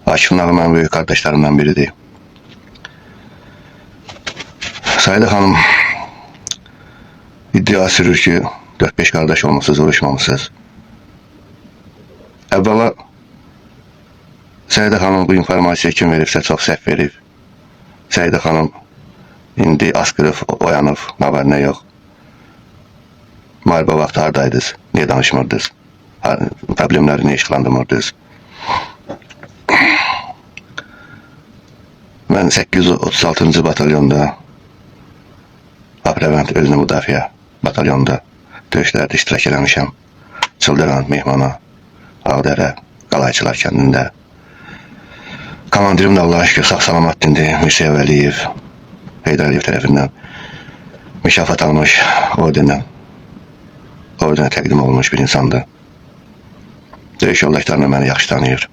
Akif Nağmanın büyük kardeşlerimden biridir. Saide Hanım iddia sürür ki 4-5 kardeş olmuşsuz, uğraşmamışsız. Evvela Saide Hanım bu informasiya kim veribsə çox səhv verib. Saide Hanım indi askırıb, oyanıb, nə yox. Müharibə vaxtı hardaydınız, niyə danışmırdınız? Problemləri niyə işlandırmırdınız? Mən 836-cı batalyonda Aprevent özünü müdafiə batalyonda döyüşlərdə iştirak eləmişəm. Çıldıran, Mehmana, Ağdərə, Qalayçılar kəndində. Komandirim də Allah'a şükür sağ-salamat dindir. Müseyyev Əliyev, Heydər Əliyev tərəfindən mükafat almış, ordinə təqdim olmuş bir insandır. Döyüş yoldaşlarına məni yaxşı tanıyır.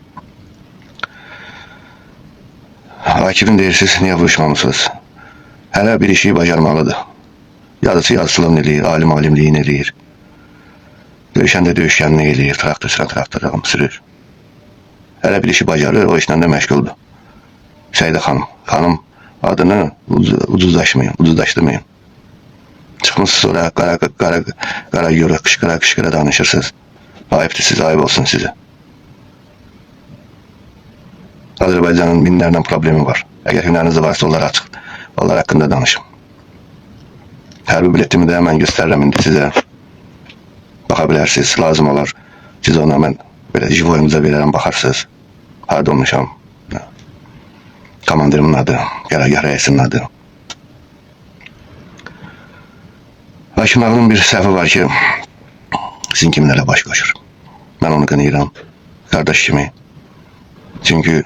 Akif'in deyirsiniz, niyə vuruşmamışsınız? Hələ bir işi bacarmalıdır. Yazısı yazısılığını eləyir, alim alimliğini eləyir. Döyüşəndə döyüşkənliyi eləyir, traktör sürən traktörüm sürür. Hələ bir işi bacarır, o işlə də məşğuldur. Saide xanım adını ucuzlaşdırmayın. Çıxmışsınız sonra qara yürü, qışqıra danışırsınız. Ayıbdır siz, ayıb olsun size. Azərbaycanın minlərlə problemi var. Əgər hünəriniz varsa onlar açıq. Onlar haqqında danışın. Hərbi biletimi də mən göstərirəm indi sizə. Baxa bilərsiniz, lazım olar. Siz ona mən belə jivoyunuza verərəm, baxarsınız. Harada olmuşam. Komandirimin adı, qərargah rəisinin adı. Akif Nağmanın bir səhvi var ki, sizin kimlərə baş qoşur. Mən onu qınayıram, qardaş kimi. Çünkü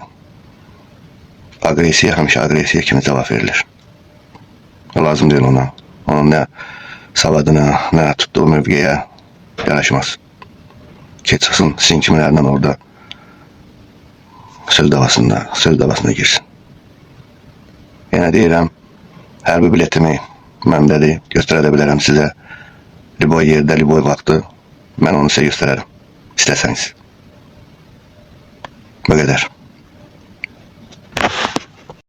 agresiya həmişə agresiya kimi cavab verilir. Lazım deyil ona. Onun nə savadına, nə tutduğu mövqeyə yaraşmaz. Ki çıxsın, sizin kimlərlə orada söz davasına girsin. Yenə deyirəm, hərbi biletimi məndədir, göstərə də bilərəm sizə. Liboy yerdə, liboy vaxtı mən onu sizə göstərərəm, istəsəniz. Bu qədər.